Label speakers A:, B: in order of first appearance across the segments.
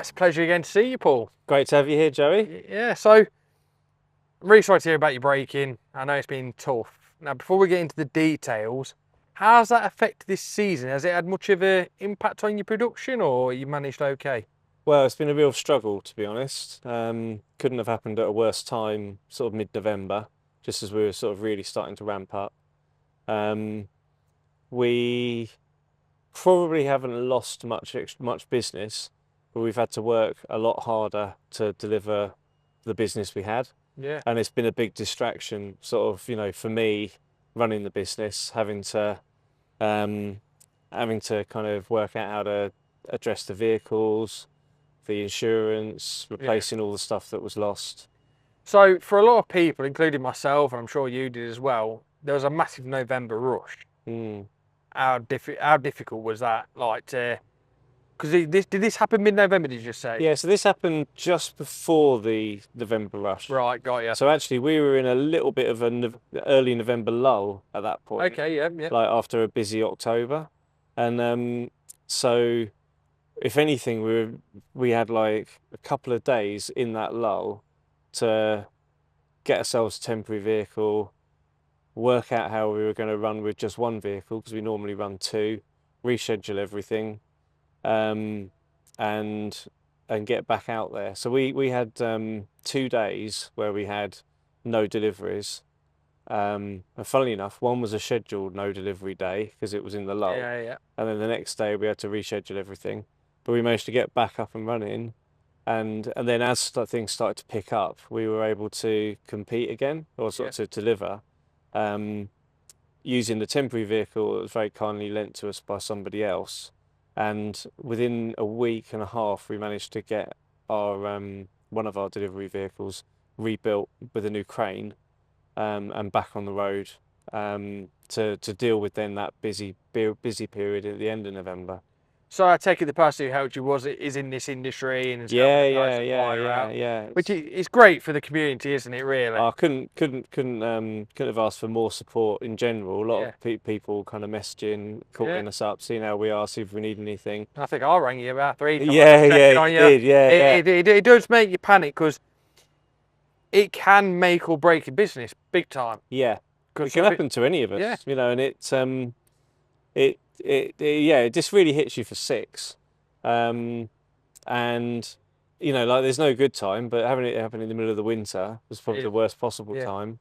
A: it's a pleasure again to see you, Paul.
B: Great to have you here, Joey.
A: Yeah, so I'm really sorry to hear about your break-in. I know it's been tough. Now, before we get into the details, how's that affected this season? Has it had much of an impact on your production, or you managed okay?
B: Well, it's been a real struggle, to be honest. Couldn't have happened at a worse time, sort of mid-November, just as we were sort of really starting to ramp up. We probably haven't lost much business, but we've had to work a lot harder to deliver the business we had.
A: Yeah.
B: And it's been a big distraction, sort of, for me, running the business, having to kind of work out how to address the vehicles, the insurance, replacing all the stuff that was lost.
A: So for a lot of people, including myself, and I'm sure you did as well, there was a massive November rush. How difficult was that? Like, because did this happen mid-November? Did you just say?
B: Yeah, so this happened just before the November rush.
A: Right, got you.
B: So actually, we were in a little bit of an early November lull at that point.
A: Okay, yeah.
B: Like after a busy October, and so if anything, we had like a couple of days in that lull to get ourselves a temporary vehicle, work out how we were going to run with just one vehicle because we normally run two, reschedule everything, and get back out there. So we had 2 days where we had no deliveries. And funnily enough, one was a scheduled no delivery day because it was in the lull.
A: Yeah.
B: And then the next day we had to reschedule everything. But we managed to get back up and running. And then as things started to pick up, we were able to compete again, or sort of to deliver, using the temporary vehicle that was very kindly lent to us by somebody else. And within a week and a half, we managed to get our one of our delivery vehicles rebuilt with a new crane, and back on the road, to deal with then that busy period at the end of November.
A: So I take it the person who helped you is in this industry and
B: Yeah.
A: Which is great for the community, isn't it? Really.
B: I couldn't have asked for more support in general. A lot of people kind of messaging, calling us up, seeing how we are, see if we need anything.
A: I think I rang you about 3 times. It does make you panic because it can make or break a business big time.
B: Yeah, it can happen to any of us.
A: Yeah.
B: And it just really hits you for six, and like there's no good time, but having it happen in the middle of the winter was probably the worst possible time.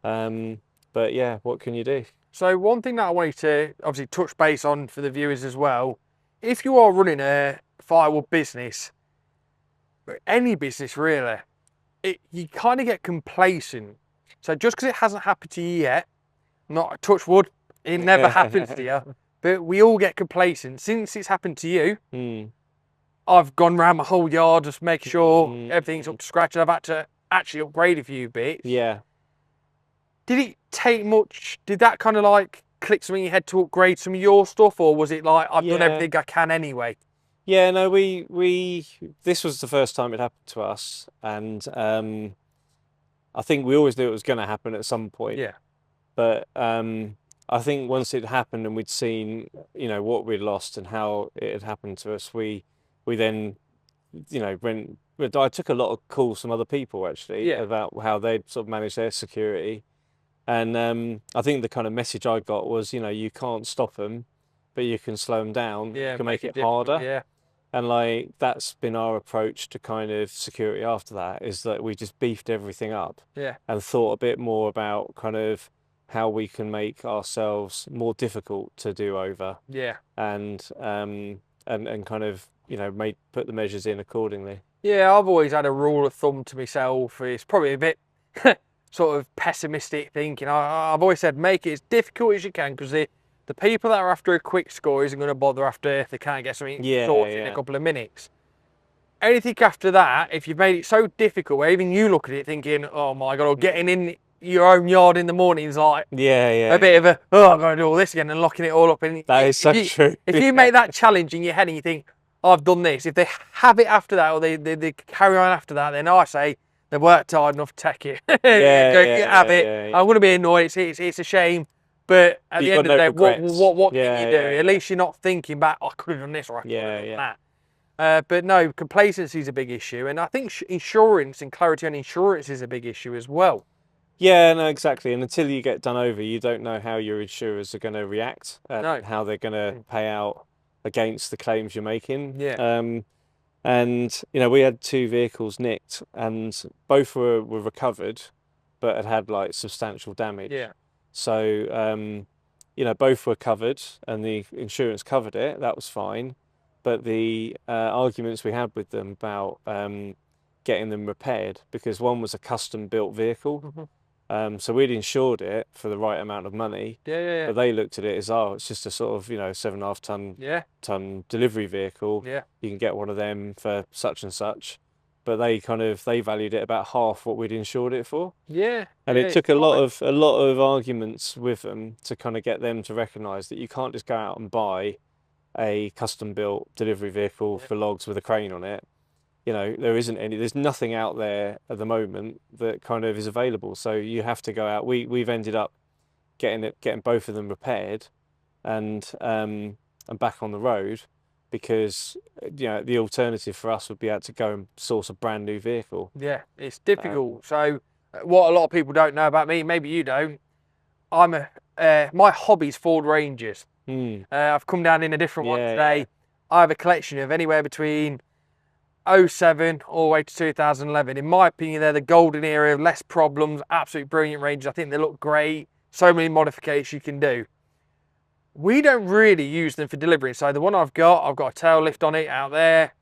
B: But yeah, what can you do?
A: So one thing that I wanted to obviously touch base on for the viewers as well, if you are running a firewood business, any business really, you kind of get complacent. So just because it hasn't happened to you yet, not a touch wood, it never happens to you. But we all get complacent. Since it's happened to you, I've gone around my whole yard just making sure everything's up to scratch. And I've had to actually upgrade a few bits.
B: Yeah.
A: Did it take much? Did that kind of like click something in your head to upgrade some of your stuff? Or was it like, I've done everything I can anyway?
B: Yeah, no, this was the first time it happened to us. And I think we always knew it was going to happen at some point.
A: Yeah.
B: But I think once it happened and we'd seen, what we'd lost and how it had happened to us, we then, I took a lot of calls from other people actually about how they'd sort of managed their security. And I think the kind of message I got was, you can't stop them, but you can slow them down.
A: Yeah,
B: you can make it harder.
A: Yeah.
B: And like, that's been our approach to kind of security after that, is that we just beefed everything up.
A: Yeah.
B: And thought a bit more about kind of how we can make ourselves more difficult to do over.
A: Yeah.
B: And kind of, put the measures in accordingly.
A: Yeah, I've always had a rule of thumb to myself. It's probably a bit sort of pessimistic thinking. I've always said make it as difficult as you can, because the people that are after a quick score isn't going to bother after if they can't get something sorted in a couple of minutes. Anything after that, if you've made it so difficult where even you look at it thinking, oh my God, or getting in your own yard in the morning is like a bit of a, I've got to do all this again, and locking it all up. And
B: that is so true.
A: If you make that challenge in your head and you think, I've done this, if they have it after that, or they carry on after that, then I say they've worked hard enough to take it. Have it. I'm going to be annoyed. It's a shame. But at the end of the day, what can you do? At least you're not thinking back, I could have done this or I could have done that. But no, complacency is a big issue, and I think insurance and clarity on insurance is a big issue as well.
B: Yeah, no, exactly. And until you get done over, you don't know how your insurers are going to react and
A: No.
B: how they're going to pay out against the claims you're making.
A: Yeah.
B: And we had 2 vehicles nicked, and both were recovered, but had like substantial damage.
A: Yeah.
B: So both were covered, and the insurance covered it. That was fine. But the arguments we had with them about getting them repaired, because one was a custom built vehicle. So we'd insured it for the right amount of money.
A: Yeah.
B: But they looked at it as, it's just a sort of 7.5 ton delivery vehicle.
A: Yeah.
B: You can get one of them for such and such. But they valued it about half what we'd insured it for.
A: Yeah.
B: And it took a lot of arguments with them to kind of get them to recognise that you can't just go out and buy a custom built delivery vehicle for logs with a crane on it. There's nothing out there at the moment that kind of is available. So you have to go out. We've ended up getting both of them repaired and back on the road, because the alternative for us would be able to go and source a brand new vehicle.
A: Yeah, it's difficult. So what a lot of people don't know about me, maybe you don't, my hobby's Ford Rangers. I've come down in a different one today. I have a collection of anywhere between 07 all the way to 2011. In my opinion, they're the golden era of less problems, absolutely brilliant Rangers. I think they look great. So many modifications you can do. We don't really use them for delivery. So the one I've got a tail lift on it out there.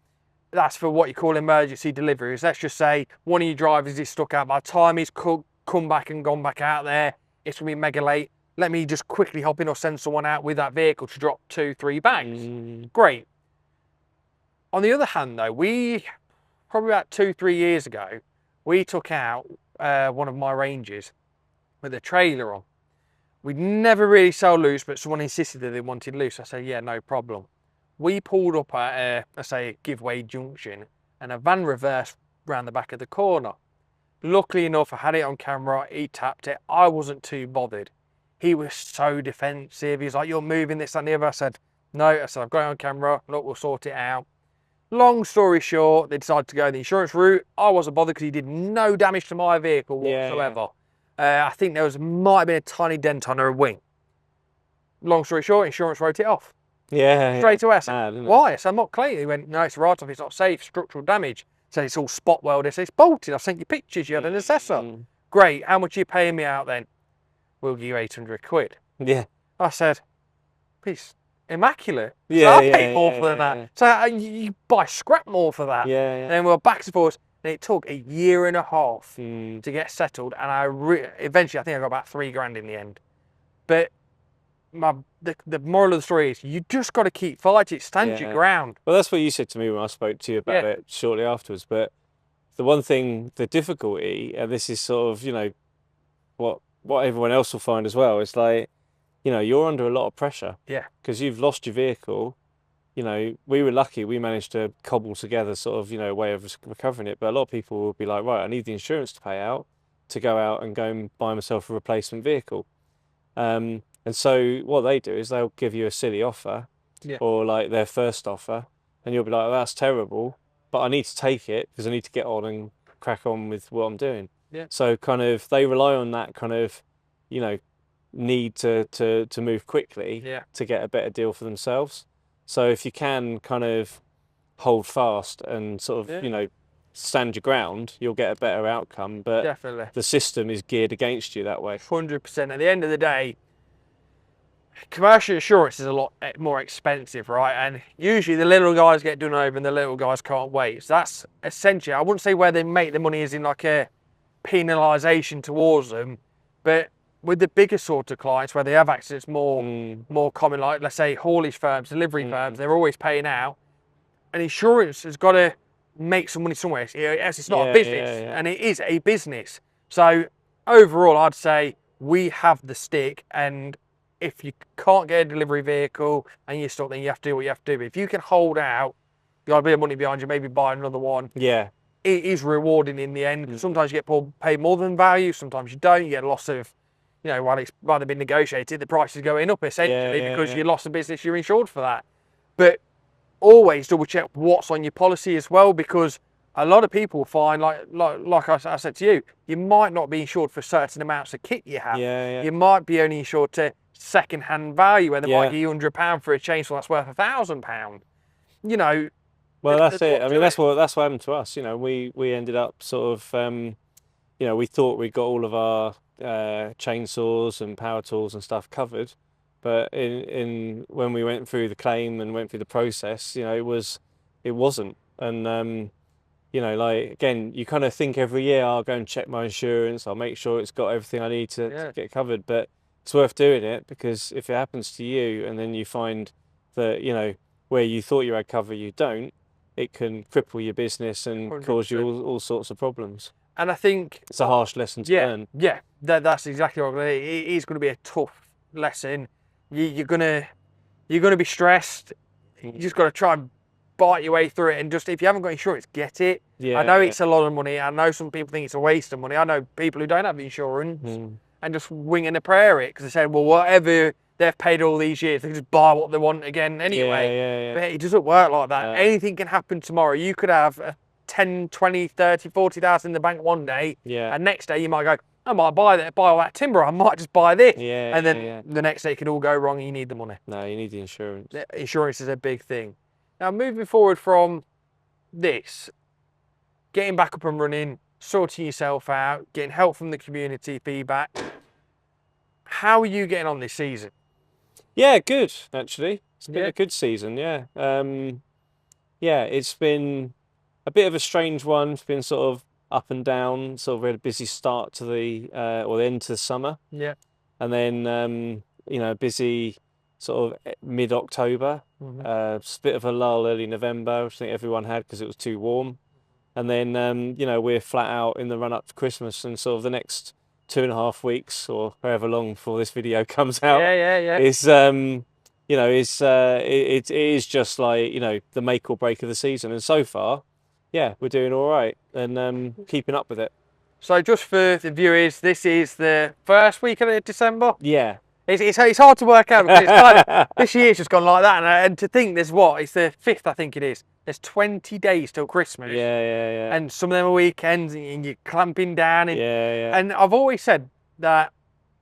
A: That's for what you call emergency deliveries. Let's just say one of your drivers is stuck out. By the time he's come back and gone back out there, it's going to be mega late. Let me just quickly hop in or send someone out with that vehicle to drop 2-3 bags. Great. On the other hand, though, probably about 2-3 years ago, we took out one of my Rangers with a trailer on. We'd never really sell loose, but someone insisted that they wanted loose. I said, yeah, no problem. We pulled up at, let's say, a giveaway junction, and a van reversed round the back of the corner. Luckily enough, I had it on camera. He tapped it. I wasn't too bothered. He was so defensive. He was like, you're moving this and the other. I said, no. I said, I've got it on camera. Look, we'll sort it out. Long story short, they decided to go the insurance route. I wasn't bothered because he did no damage to my vehicle whatsoever. I think might have been a tiny dent on her wing. Long story short, insurance wrote it off. Straight away. I said, why? I said, I'm not claiming. He went, no, it's a write-off. It's not safe. Structural damage. So it's all spot welded. So it's bolted. I sent you pictures. You had an assessor. Great. How much are you paying me out then? We'll give you 800 quid.
B: Yeah.
A: I said, please. Immaculate. So I paid more for that. So you buy scrap more for that. And then we were back and forth. And it took 1.5 years to get settled. And eventually, I think I got about $3,000 in the end. But the moral of the story is you just got to keep fighting. Stand your ground.
B: Well, that's what you said to me when I spoke to you about it shortly afterwards. But the one thing, the difficulty, and this is sort of, what everyone else will find as well, it's like, you're under a lot of pressure.
A: Yeah.
B: Because you've lost your vehicle. We were lucky. We managed to cobble together sort of, a way of recovering it. But a lot of people will be like, right, I need the insurance to pay out to go out and go and buy myself a replacement vehicle. And so what they do is they'll give you a silly offer or like their first offer, and you'll be like, oh, that's terrible, but I need to take it because I need to get on and crack on with what I'm doing.
A: Yeah.
B: So kind of they rely on that kind of, need to move quickly to get a better deal for themselves. So if you can kind of hold fast and sort of, stand your ground, you'll get a better outcome. But
A: definitely,
B: the system is geared against you that way.
A: 100%. At the end of the day, commercial insurance is a lot more expensive, right? And usually the little guys get done over and the little guys can't wait. So that's essentially, I wouldn't say where they make the money is in like a penalisation towards them, but with the bigger sort of clients where they have accidents more common, like let's say haulage firms, delivery firms, they're always paying out. And insurance has got to make some money somewhere. It's not a business, and it is a business. So overall, I'd say we have the stick, and if you can't get a delivery vehicle and you're stuck, then you have to do what you have to do. But if you can hold out, you got a bit of money behind you, maybe buy another one. Yeah. It is rewarding in the end. Sometimes you get paid more than value, sometimes you don't. You get a loss of, while it's rather been negotiated, the price is going up essentially because you lost the business, you're insured for that. But always double check what's on your policy as well, because a lot of people find, like I said to you, you might not be insured for certain amounts of kit you have.
B: Yeah.
A: You might be only insured to second-hand value, where they
B: Yeah.
A: might give you £100 for a chainsaw that's worth £1,000. You know,
B: Well, that's
A: there's
B: it.
A: more
B: I mean,
A: to
B: that's
A: it.
B: what happened to us. You know, we ended up sort of, you know, we thought we got all of our chainsaws and power tools and stuff covered, but in when we went through the claim and went through the process, you know, it wasn't. And you know, like, again, you kind of think every year, I'll go and check my insurance, I'll make sure it's got everything I need to get covered. But it's worth doing it, because if it happens to you and then you find that, you know, where you thought you had cover, you don't, it can cripple your business and cause you
A: 100%.
B: all sorts of problems.
A: And I think
B: It's a harsh lesson to learn.
A: Yeah, that's exactly what it is going to be a tough lesson. You're gonna be stressed. You just got to try and bite your way through it, and just, if you haven't got insurance, get it.
B: Yeah,
A: I know it's a lot of money. I know some people think it's a waste of money. I know people who don't have insurance and just winging a prayer it, because they say, well, whatever they've paid all these years, they can just buy what they want again anyway.
B: Yeah.
A: But it doesn't work like that. Anything can happen tomorrow. You could have 10, 20, 30, 40,000 in the bank one day, and next day you might go, I might buy all that timber. I might just buy this. And then the next day it could all go wrong and you need the money.
B: No, you need the insurance.
A: Insurance is a big thing. Now, moving forward from this, getting back up and running, sorting yourself out, getting help from the community, feedback. How are you getting on this season?
B: Yeah, good, actually. It's been a good season, yeah. Yeah, it's been a bit of a strange one. It's been sort of up and down. Sort of we had a busy start to the end to the summer.
A: Yeah.
B: And then you know, busy sort of mid-October. Just a bit of a lull early November, which I think everyone had because it was too warm. And then you know, we're flat out in the run up to Christmas, and sort of the next 2.5 weeks or however long before this video comes out.
A: Yeah.
B: Is you know, it is just like, you know, the make or break of the season. And so far, yeah, we're doing all right and keeping up with it.
A: So just for the viewers, this is the first week of December.
B: Yeah.
A: It's hard to work out, because it's kind of, this year's just gone like that, and to think it's the 5th, I think it is. There's 20 days till Christmas.
B: Yeah.
A: And some of them are weekends, and you're clamping down. And,
B: Yeah.
A: And I've always said that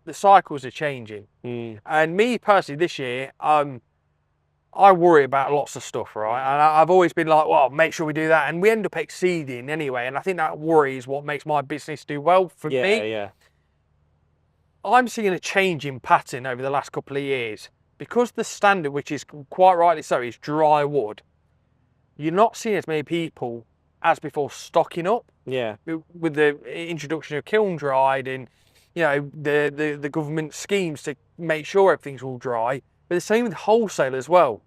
A: the cycles are changing.
B: Mm.
A: And me personally, this year, I worry about lots of stuff, right? And I've always been like, well, make sure we do that. And we end up exceeding anyway. And I think that worry is what makes my business do well for me.
B: Yeah.
A: I'm seeing a change in pattern over the last couple of years. Because the standard, which is quite rightly so, is dry wood, you're not seeing as many people as before stocking up.
B: Yeah.
A: With the introduction of kiln dried and, you know, the government schemes to make sure everything's all dry. But the same with wholesale as well.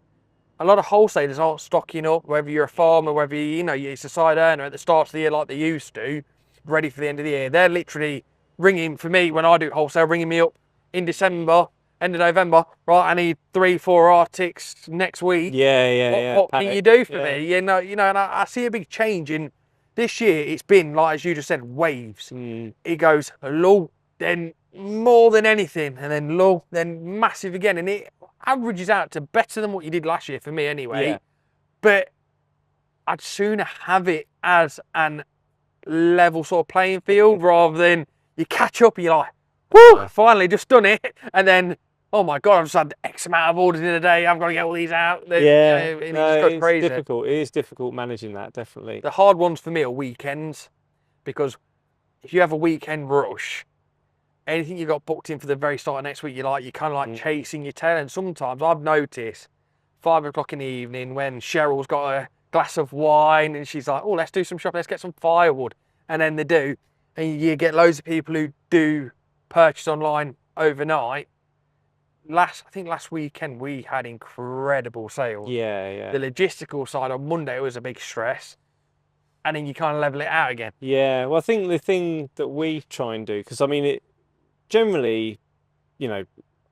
A: A lot of wholesalers aren't stocking up, whether you're a farmer, whether you know, it's a side earner at the start of the year like they used to, ready for the end of the year. They're literally ringing, for me, when I do wholesale, ringing me up in December, end of November, right, I need 3-4 Arctics next week. What can you do for me? You know, and I see a big change in this year. It's been, like, as you just said, waves. It goes low, then more than anything, and then low, then massive again, and it averages out to better than what you did last year for me anyway.
B: Yeah.
A: But I'd sooner have it as an level sort of playing field rather than you catch up and you're like, whoo, finally just done it, and then, oh my God, I've just had X amount of orders in a day, I've got to get all these out.
B: It's
A: crazy.
B: difficult. It is difficult managing that, definitely.
A: The hard ones for me are weekends, because if you have a weekend rush, anything you got booked in for the very start of next week, you're kind of like chasing your tail. And sometimes I've noticed 5 o'clock in the evening when Cheryl's got a glass of wine and she's like, oh, let's do some shopping, let's get some firewood. And then they do. And you get loads of people who do purchase online overnight. I think last weekend we had incredible sales.
B: Yeah.
A: The logistical side on Monday was a big stress. And then you kind of level it out again.
B: Yeah, well, I think the thing that we try and do, because I mean, it generally, you know,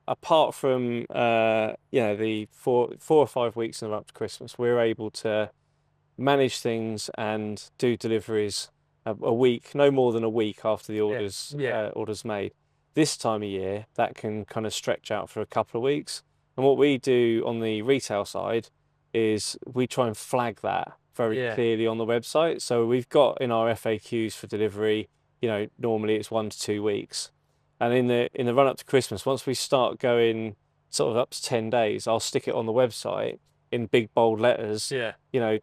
B: apart from you know, the 4 or 5 weeks in up to Christmas, we're able to manage things and do deliveries a week, no more than a week after the orders made. This time of year, that can kind of stretch out for a couple of weeks. And what we do on the retail side is we try and flag that very
A: Yeah.
B: clearly on the website. So we've got in our FAQs for delivery, normally it's 1 to 2 weeks. And in the run up to Christmas, once we start going sort of up to 10 days, I'll stick it on the website in big bold letters.
A: Yeah.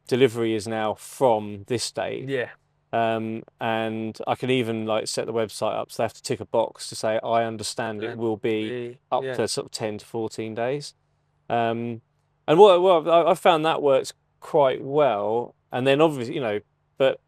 B: Delivery is now from this date.
A: Yeah.
B: And I can even like set the website up so they have to tick a box to say I understand it will be up to sort of 10 to 14 days. And what I found that works quite well. And then obviously, but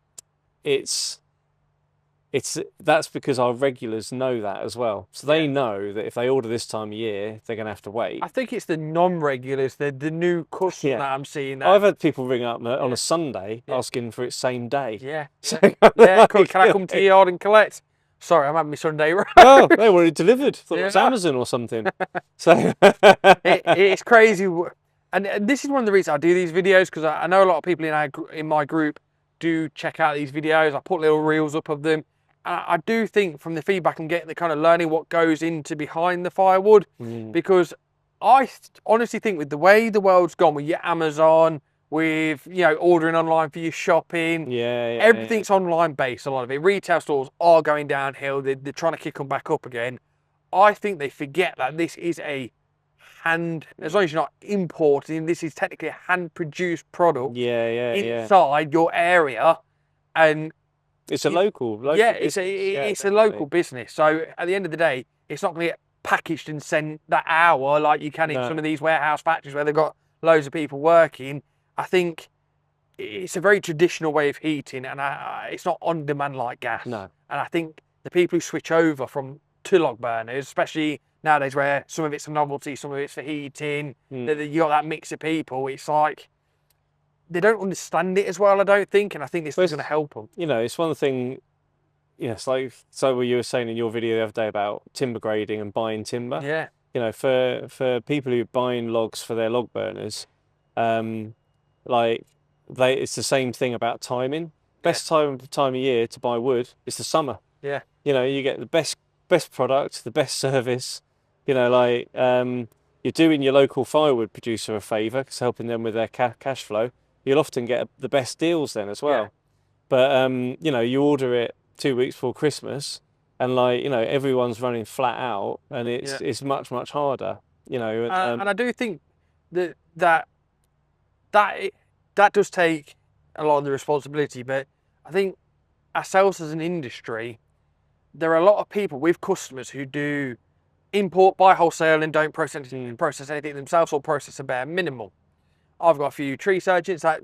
B: that's because our regulars know that as well. So they know that if they order this time of year, they're going to have to wait.
A: I think it's the non-regulars, the new customers that I'm seeing. That
B: I've had people ring up on a Sunday asking for it same day.
A: Yeah.
B: So,
A: Can I come to your yard and collect? Sorry, I'm having my Sunday right.
B: Oh, they want it delivered. Thought it was Amazon or something. So
A: it's crazy. And this is one of the reasons I do these videos, because I know a lot of people in my group do check out these videos. I put little reels up of them. I do think from the feedback and getting the kind of learning what goes into behind the firewood, because I honestly think with the way the world's gone with your Amazon, with ordering online for your shopping, everything's online based. A lot of it, retail stores are going downhill. They're trying to kick them back up again. I think they forget that this is as long as you're not importing, this is technically a hand-produced product. Inside your area, and
B: it's a local
A: it's a local business. So at the end of the day, it's not going to get packaged and sent that hour like you can in some of these warehouse factories where they've got loads of people working. I think it's a very traditional way of heating, and it's not on demand like gas.
B: No.
A: And I think the people who switch over to log burners, especially nowadays where some of it's a novelty, some of it's for heating, you got that mix of people, it's like they don't understand it as well, I don't think, and I think this is going to help them.
B: It's one thing, it's like what you were saying in your video the other day about timber grading and buying timber.
A: Yeah.
B: For people who are buying logs for their log burners, it's the same thing about timing. Best time of year to buy wood is the summer.
A: Yeah.
B: You get the best product, the best service. You're doing your local firewood producer a favour, because helping them with their cash flow. You'll often get the best deals then as well.
A: Yeah.
B: But you order it 2 weeks before Christmas, and everyone's running flat out, and it's much harder. And
A: I do think that does take a lot of the responsibility, but I think ourselves as an industry, there are a lot of people with customers who do import, buy wholesale, and don't process anything themselves, or process a bare minimal. I've got a few tree surgeons that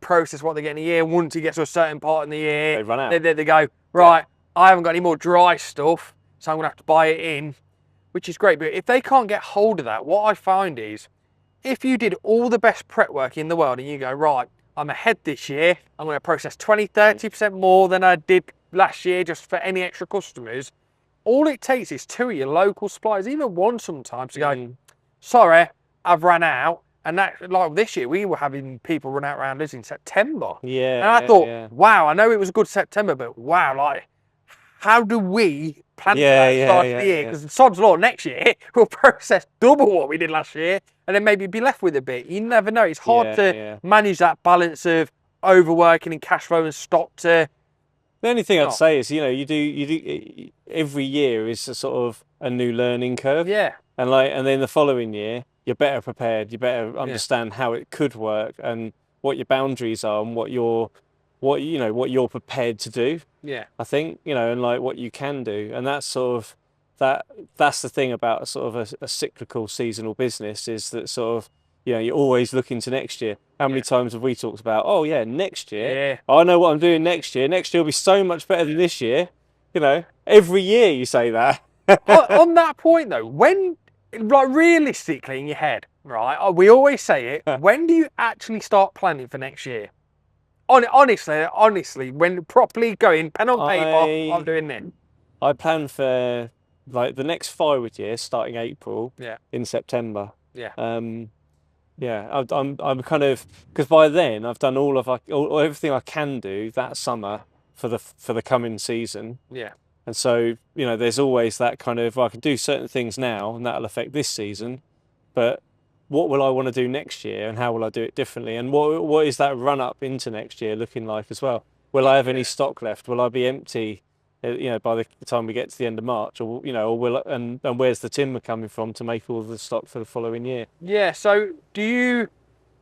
A: process what they get in a year. Once it gets to a certain part in the year,
B: they run out.
A: They go, right, I haven't got any more dry stuff, so I'm gonna have to buy it in, which is great. But if they can't get hold of that, what I find is, if you did all the best prep work in the world and you go, right, I'm ahead this year, I'm going to process 20-30% more than I did last year just for any extra customers, all it takes is 2 of your local suppliers, even one sometimes, to go, sorry, I've run out. And that, like this year, we were having people run out around us in September.
B: Yeah.
A: And I thought, wow, I know it was a good September, but wow, how do we plan for that start of the year? Because sod's law, next year, we'll process double what we did last year, and then maybe be left with a bit. You never know. It's hard to manage that balance of overworking and cash flow and stock to...
B: The only thing I'd say is, you do every year is a sort of a new learning curve.
A: Yeah.
B: And then the following year, you're better prepared. You better understand how it could work and what your boundaries are and what you're prepared to do.
A: Yeah.
B: I think, and what you can do. And that's sort of that's the thing about a cyclical seasonal business, is that sort of, you're always looking to next year. How many times have we talked about, next year? I know what I'm doing next year. Next year will be so much better than this year. Every year you say that.
A: On that point though, when, realistically in your head, right, we always say it, when do you actually start planning for next year? Honestly, when properly going, pen on paper, I'm doing this.
B: I plan for the next Firewood year, starting April, in September.
A: Yeah.
B: I'm kind of, because by then I've done everything I can do that summer for the coming season.
A: Yeah.
B: And so, there's always that kind of, I can do certain things now and that'll affect this season, but what will I want to do next year, and how will I do it differently, and what is that run up into next year looking like as well? Will I have any stock left? Will I be empty, by the time we get to the end of March, or or will and where's the timber coming from to make all the stock for the following year?
A: Yeah. So do you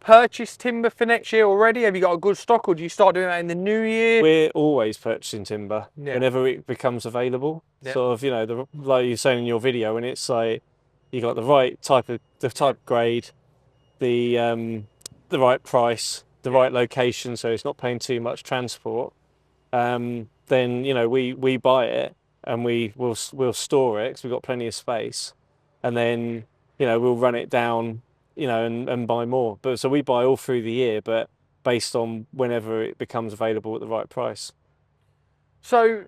A: purchase timber for next year already? Have you got a good stock, or do you start doing that in the new year?
B: We're always purchasing timber
A: Yeah.
B: whenever it becomes available.
A: Yeah.
B: Sort of, like you're saying in your video, and it's like you got the right type of grade, the right price, the right location, so it's not paying too much transport. Then we buy it, and we'll store it because we've got plenty of space, and then we'll run it down, and buy more. But so we buy all through the year, but based on whenever it becomes available at the right price.
A: So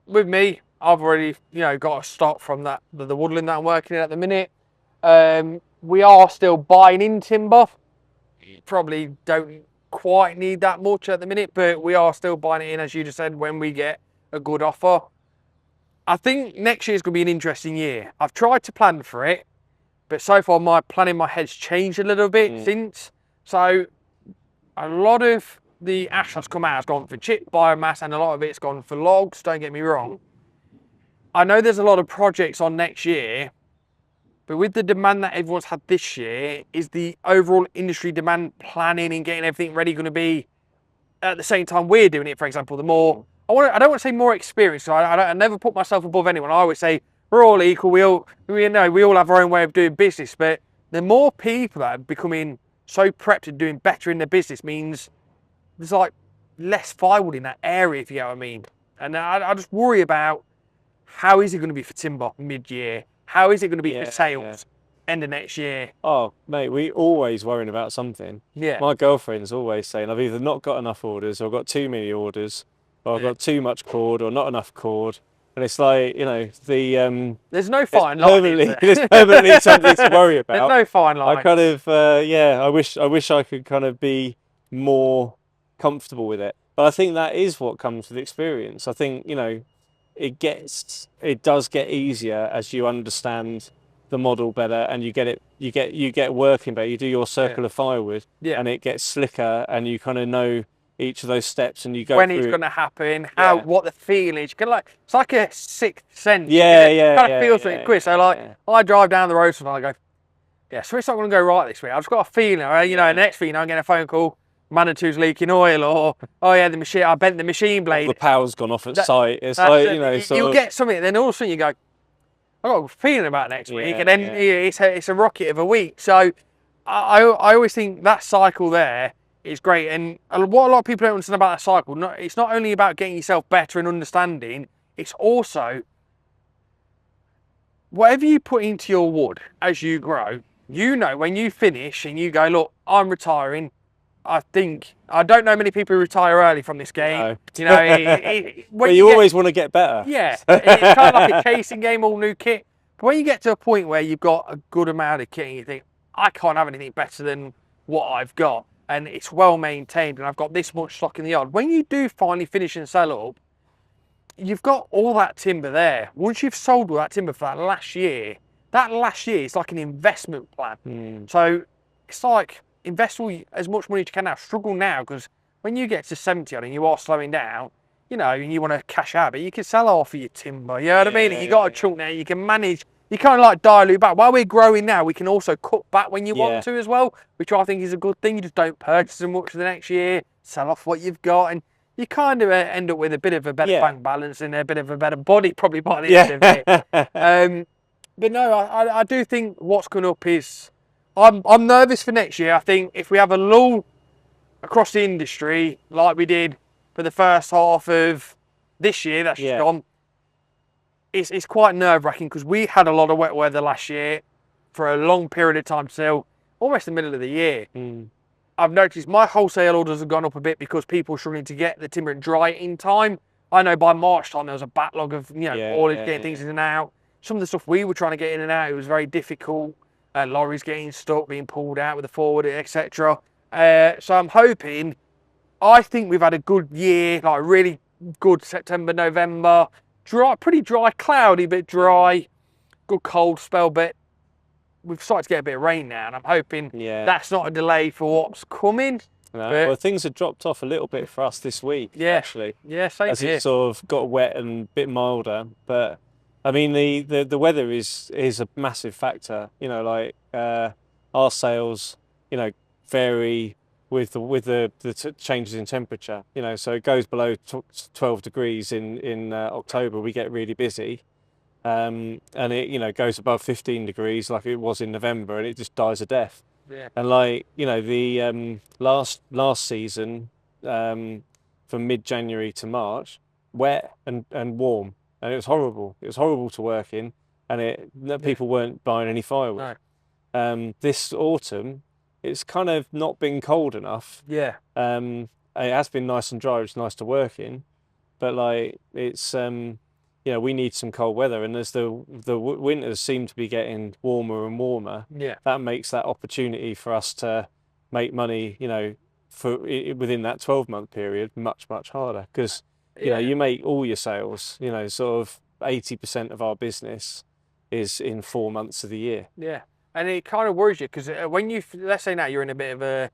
A: with me, I've already got a stock from the woodland that I'm working in at the minute. We are still buying in timber. Probably don't quite need that much at the minute, but we are still buying it in, as you just said, when we get a good offer. I think next year's going to be an interesting year. I've tried to plan for it, but so far my plan in my head's changed a little bit since. So a lot of the ash that's come out has gone for chip biomass, and a lot of it's gone for logs, don't get me wrong. I know there's a lot of projects on next year, but with the demand that everyone's had this year, is the overall industry demand planning and getting everything ready going to be at the same time we're doing it? For example, I don't want to say more experience. I never put myself above anyone. I always say we're all equal. We all have our own way of doing business. But the more people that are becoming so prepped and doing better in their business means there's like less firewood in that area, if you know what I mean. And I just worry about how is it going to be for timber mid-year. How is it going to be for sales end of next year?
B: Oh, mate, we always worrying about something.
A: Yeah.
B: My girlfriend's always saying I've either not got enough orders, or I've got too many orders, or I've got too much cord, or not enough cord. And it's like,
A: there's no fine line.
B: There's permanently something to worry about.
A: There's no fine line.
B: I kind of, I wish I could kind of be more comfortable with it. But I think that is what comes with experience. I think, it does get easier as you understand the model better, and you get working better. You do your circle of firewood, and it gets slicker, and you kind of know each of those steps, and you go
A: when
B: through
A: it's going to happen, what the feeling is. You can it's like a sixth sense. Kind of feels something quick. So I drive down the road and I go, so it's not going to go right this week. I've just got a feeling, and next thing I'm getting a phone call, Manitou's leaking oil, or the machine, I bent the machine blade.
B: The power's gone off at site. It's like,
A: you'll get something, then all of a sudden you go, I've got a feeling about next week, and then it's a rocket of a week. So I always think that cycle there is great. And what a lot of people don't understand about that cycle, it's not only about getting yourself better and understanding, it's also whatever you put into your wood as you grow, when you finish and you go, look, I'm retiring. I don't know many people who retire early from this game.
B: No. But you always want to get better.
A: Yeah, it's kind of like a chasing game, all new kit. But when you get to a point where you've got a good amount of kit and you think, I can't have anything better than what I've got, and it's well maintained, and I've got this much stock in the yard. When you do finally finish and sell up, you've got all that timber there. Once you've sold all that timber for that last year is like an investment plan. So it's like, invest as much money as you can now. Struggle now, because when you get to 70 and you are slowing down, and you want to cash out, but you can sell off of your timber. You know what I mean? You got a chunk now. You can manage. You kind of like dilute back. While we're growing now, we can also cut back when you want to as well, which I think is a good thing. You just don't purchase as much for the next year. Sell off what you've got, and you kind of end up with a bit of a better bank balance and a bit of a better body probably by the end of it. But no, I do think what's coming up is. I'm nervous for next year. I think if we have a lull across the industry like we did for the first half of this year, that's just gone. It's quite nerve-wracking, because we had a lot of wet weather last year for a long period of time till almost the middle of the year. I've noticed my wholesale orders have gone up a bit because people are struggling to get the timber and dry it in time. I know by March time there was a backlog of getting things in and out. Some of the stuff we were trying to get in and out, it was very difficult. Lorries getting stuck, being pulled out with the forward, etc. So I'm hoping, I think we've had a good year, like really good September, November. Dry, pretty dry, cloudy, but dry. Good cold spell, but we've started to get a bit of rain now, and I'm hoping
B: Yeah.
A: that's not a delay for what's coming.
B: No.
A: But-
B: Well, things have dropped off a little bit for us this week,
A: Yeah.
B: actually,
A: Yeah, same
B: as
A: here.
B: it sort of got wet and a bit milder. But I mean, the weather is a massive factor. You know, like our sales, you know, vary with the changes in temperature. You know, so it goes below 12 degrees in October, we get really busy. And it, you know, goes above 15 degrees like it was in November, and it just dies a death.
A: Yeah.
B: And like, you know, the last season, from mid-January to March, wet and warm, and it was horrible. It was horrible to work in, and people weren't buying any firewood.
A: No.
B: This autumn, it's kind of not been cold enough.
A: Yeah.
B: It has been nice and dry. It's nice to work in, but like it's you know, we need some cold weather, and as the winters seem to be getting warmer and warmer,
A: Yeah.
B: that makes that opportunity for us to make money, you know, within that 12-month period much harder, because you know, you make all your sales, you know, sort of 80% of our business is in 4 months of the year.
A: Yeah, and it kind of worries you because when let's say now you're in a bit of a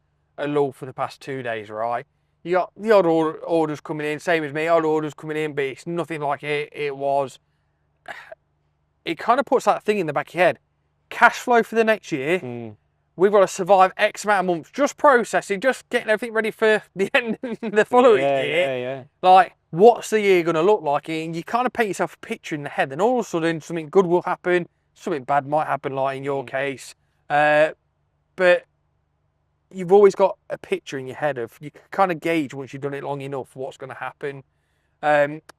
A: lull for the past 2 days, right? You got the odd orders coming in, same as me, odd orders coming in, but it's nothing like it was. It kind of puts that thing in the back of your head. Cash flow for the next year. We've got to survive X amount of months, just processing, just getting everything ready for the end of the following year.
B: Yeah.
A: Like, what's the year going to look like? And you kind of paint yourself a picture in the head, and all of a sudden something good will happen, something bad might happen, like in your case. But you've always got a picture in your head of, you can kind of gauge once you've done it long enough what's going to happen.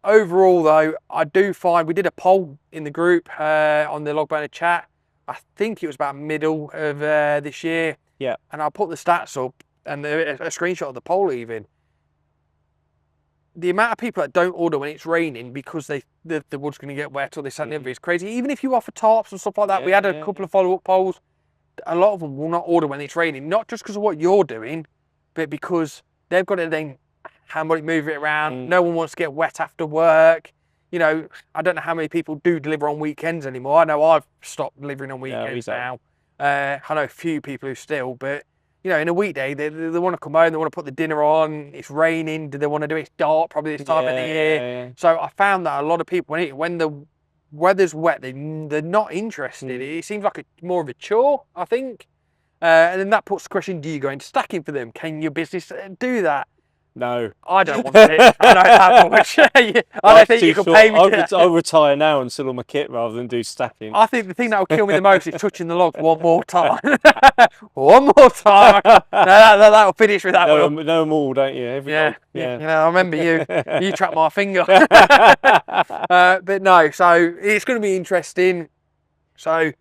A: Overall though, I do find, we did a poll in the group on the Log Burner chat. I think it was about middle of this year.
B: Yeah.
A: And I'll put the stats up and a screenshot of the poll even. The amount of people that don't order when it's raining because the wood's going to get wet or this and the other is crazy. Even if you offer tarps and stuff like that, we had a couple of follow-up polls. A lot of them will not order when it's raining, not just because of what you're doing, but because they've got to then move it around. No one wants to get wet after work. You know, I don't know how many people do deliver on weekends anymore. I know I've stopped delivering on weekends now. I know a few people who still, but you know, in a weekday, they want to come home, they want to put the dinner on, it's raining, do they want to do it? It's dark probably this time of the year.
B: Yeah.
A: So I found that a lot of people, when the weather's wet, they're not interested. It seems like more of a chore, I think. And then that puts the question, do you go into stacking for them? Can your business do that?
B: No.
A: I don't want it. I know that much. I don't think you can pay me
B: I'll retire now and sell all my kit rather than do stacking.
A: I think the thing that will kill me the most is touching the log one more time. One more time. No, that'll finish with that one.
B: Know them all, don't you?
A: Yeah. You know, I remember you trapped my finger. But no, so it's going to be interesting. So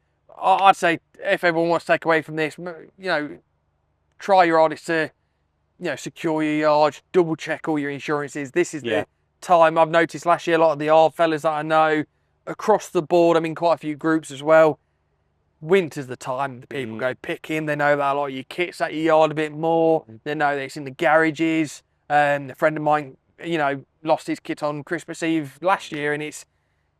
A: I'd say if everyone wants to take away from this, you know, try your hardest to, you know, secure your yards, double check all your insurances. This is the time. I've noticed last year a lot of the hard fellas that I know across the board, I'm in quite a few groups as well. Winter's the time that people go picking. They know that a lot of your kit's at your yard a bit more. They know that it's in the garages. A friend of mine, you know, lost his kit on Christmas Eve last year, and it's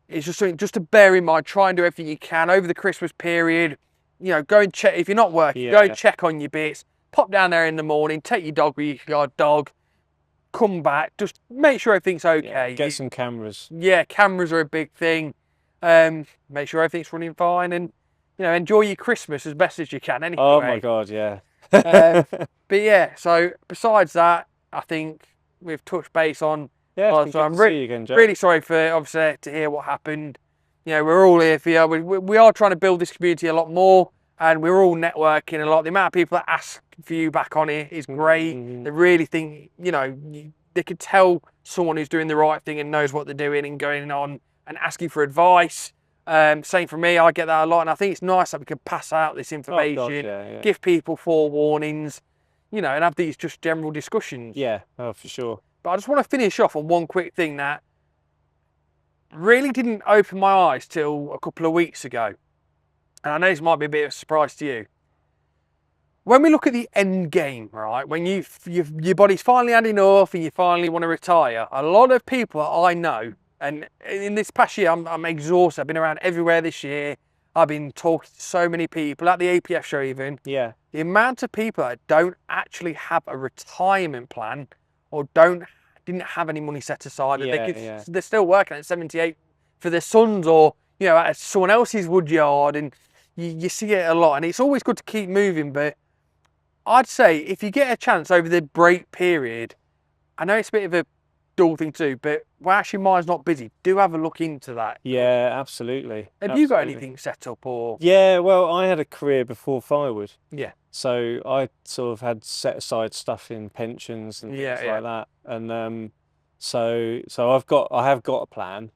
A: just something just to bear in mind. Try and do everything you can over the Christmas period. You know, go and check if you're not working. Go and check on your bits. Pop down there in the morning, take your dog with your dog, come back, just make sure everything's okay.
B: Yeah, get some cameras.
A: Yeah, cameras are a big thing. Make sure everything's running fine, and you know, enjoy your Christmas as best as you can anyway.
B: Oh my God, yeah.
A: But yeah, so besides that, I think we've touched base on.
B: Yeah,
A: so I'm
B: see you again, Joe.
A: really sorry for obviously to hear what happened. You know, we're all here for you. We are trying to build this community a lot more. And we're all networking a lot. The amount of people that ask for you back on here is great. They really think, you know, they could tell someone who's doing the right thing and knows what they're doing and going on and asking for advice. Same for me, I get that a lot. And I think it's nice that we can pass out this information, give people forewarnings, you know, and have these just general discussions.
B: Yeah, oh, for sure.
A: But I just want to finish off on one quick thing that really didn't open my eyes till a couple of weeks ago. And I know this might be a bit of a surprise to you. When we look at the end game, right, when your body's finally had enough and you finally want to retire, a lot of people that I know, and in this past year, I'm exhausted. I've been around everywhere this year. I've been talking to so many people at the APF show even.
B: Yeah.
A: The amount of people that don't actually have a retirement plan or didn't have any money set aside.
B: Yeah.
A: They're still working at 78 for their sons or, at someone else's wood yard. And you see it a lot. And it's always good to keep moving. But I'd say if you get a chance over the break period, I know it's a bit of a dull thing to do, but whilst your mind's not busy, do have a look into that.
B: Yeah, absolutely.
A: Have you got anything set up or?
B: Yeah, well, I had a career before Firewood.
A: Yeah.
B: So I sort of had set aside stuff in pensions and things like that. And so I have got a plan,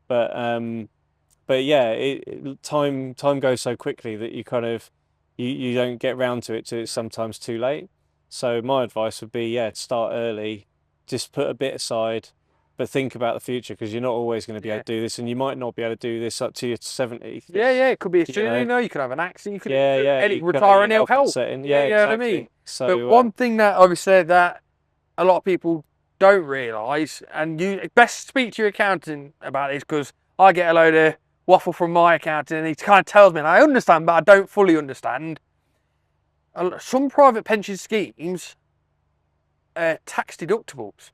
B: but yeah, time goes so quickly that you kind of you don't get round to it till it's sometimes too late. So my advice would be, yeah, start early, just put a bit aside, but think about the future because you're not always going to be able to do this, and you might not be able to do this up to your 70th.
A: Yeah, it could be a you could have an accident, you could
B: you
A: retire in ill health.
B: Setting.
A: Yeah,
B: exactly.
A: You know what I mean?
B: So,
A: but one thing that obviously that a lot of people don't realise, and you best speak to your accountant about this because I get a load of waffle from my accountant and he kind of tells me, and I understand, but I don't fully understand. Some private pension schemes are tax deductibles.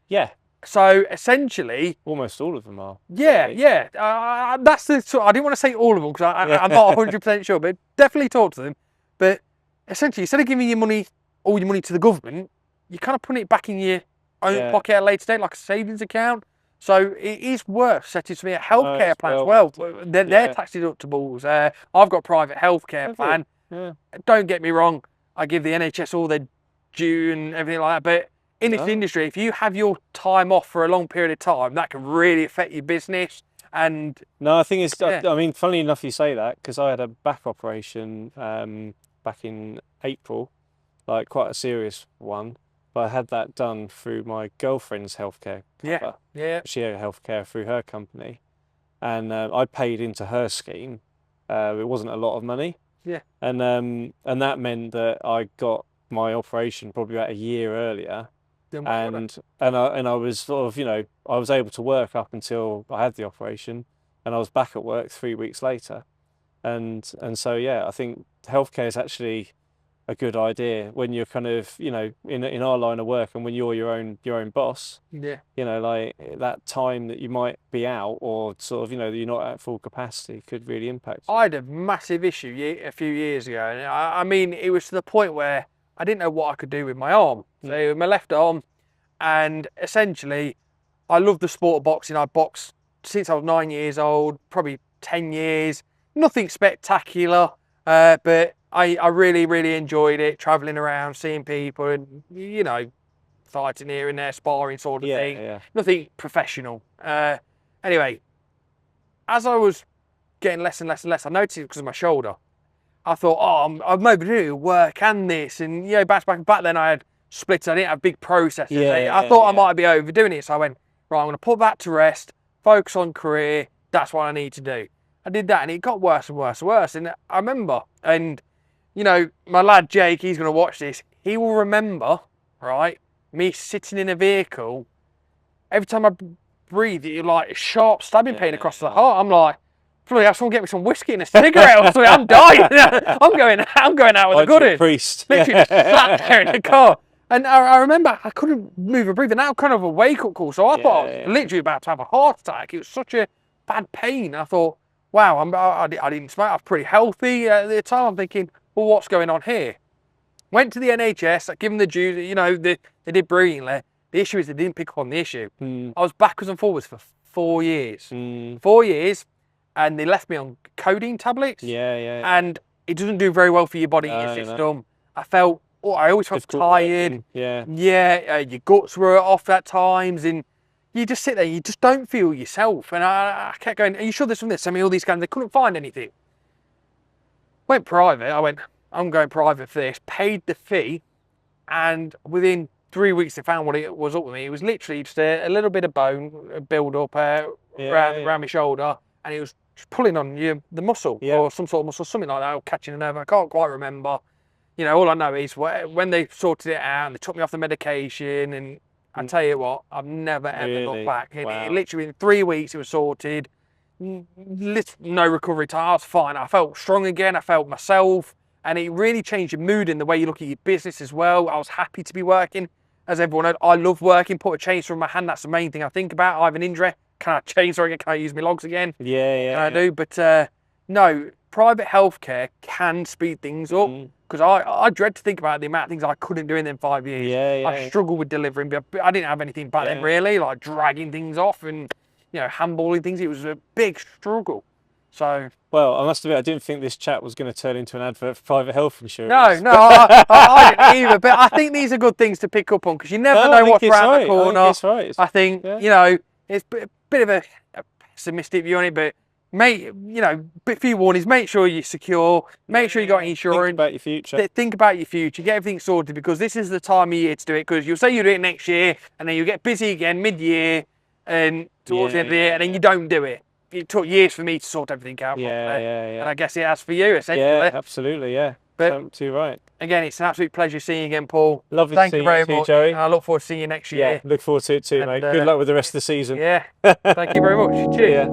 B: Yeah.
A: So essentially,
B: almost all of them are.
A: Yeah. That's the. I didn't want to say all of them because I'm not 100% sure, but definitely talk to them. But essentially, instead of giving all your money to the government, you kind of put it back in your own pocket at a later date, like a savings account. So it is worth setting to me a healthcare plan as well. They're tax deductibles. I've got a private healthcare plan.
B: Yeah.
A: Don't get me wrong. I give the NHS all their due and everything like that, but in this industry, if you have your time off for a long period of time, that can really affect your business. And
B: no, I think it's. I mean, funnily enough, you say that because I had a back operation back in April, like quite a serious one. But I had that done through my girlfriend's healthcare cover.
A: Yeah.
B: She had healthcare through her company, and I paid into her scheme. It wasn't a lot of money.
A: Yeah.
B: And that meant that I got my operation probably about a year earlier. And I was sort of, I was able to work up until I had the operation, and I was back at work 3 weeks later, and so yeah, I think healthcare is actually a good idea when you're kind of in our line of work, and when you're your own boss.
A: Yeah.
B: Like that time that you might be out or sort of you're not at full capacity could really impact you.
A: I had a massive issue a few years ago, and I mean it was to the point where I didn't know what I could do with my arm. So my left arm, and essentially I love the sport of boxing. I boxed since I was 9 years old, probably 10 years. Nothing spectacular, but I really, really enjoyed it, travelling around, seeing people and, fighting here and there, sparring sort of thing.
B: Yeah.
A: Nothing professional. Anyway, as I was getting less and less and less, I noticed it because of my shoulder. I thought, I'm overdue work and this, and back then I had splits. I didn't have big processes. I thought I might be overdoing it, so I went, right, I'm going to put that to rest, focus on career. That's what I need to do. I did that, and it got worse and worse and worse. And I remember, and my lad Jake, he's going to watch this. He will remember, right, me sitting in a vehicle. Every time I breathe, it like a sharp stabbing pain across the heart. I'm like, probably have someone get me some whiskey and a cigarette or something. I'm dying. I'm going out with a good
B: priest.
A: Literally just sat there in the car. And I remember I couldn't move or breathe. And that was kind of a wake-up call. So I thought I was literally about to have a heart attack. It was such a bad pain. I thought, wow, I didn't smoke. I was pretty healthy at the time. I'm thinking, well, what's going on here? Went to the NHS. I give them the due. They did brilliantly. The issue is they didn't pick up on the issue. I was backwards and forwards for 4 years. 4 years. And they left me on codeine tablets.
B: Yeah.
A: And it doesn't do very well for your body system. I always felt tired.
B: Yeah.
A: Your guts were off at times, and you just sit there. You just don't feel yourself. And I kept going, are you sure there's something? Send me all these scans. They couldn't find anything. Went private. I went, I'm going private for this. Paid the fee, and within 3 weeks they found what it was up with me. It was literally just a little bit of bone build up around my shoulder, and it was just pulling on the muscle or some sort of muscle, something like that, or catching a nerve. I can't quite remember. All I know is when they sorted it out and they took me off the medication, and I tell you what, I've never ever looked back. It literally in 3 weeks it was sorted. no recovery time. I was fine. I felt strong again. I felt myself, and it really changed your mood and the way you look at your business as well. I was happy to be working. As everyone knows, I love working. Put a chainsaw in my hand. That's the main thing I think about. I have an injury. Can I chainsaw again? Can I use my logs again?
B: Yeah.
A: Can I do? But no, private healthcare can speed things up. Because I dread to think about the amount of things I couldn't do in them 5 years. I struggled with delivering, but I didn't have anything back then really, like dragging things off and handballing things. It was a big struggle. So.
B: Well, I must admit, I didn't think this chat was going to turn into an advert for private health insurance.
A: No, I didn't either. But I think these are good things to pick up on because you never know what's around the corner.
B: I think it's right.
A: I think it's a bit of a pessimistic view on it, but. Mate, a few warnings. Make sure you're secure. Make sure you got insurance.
B: Think about your future.
A: Think about your future. Get everything sorted because this is the time of year to do it. Because you'll say you do it next year, and then you get busy again mid-year and towards the end of the year, and then you don't do it. It took years for me to sort everything out. And I guess it has for you, essentially.
B: Yeah, absolutely. Yeah, but too right.
A: Again, it's an absolute pleasure seeing you again, Paul.
B: Lovely
A: Thank
B: to
A: you very
B: see you,
A: much,
B: Joey.
A: And I look forward to seeing you next year.
B: Yeah, look forward to it too, mate. Good luck with the rest of the season.
A: Yeah. Thank you very much. Cheers.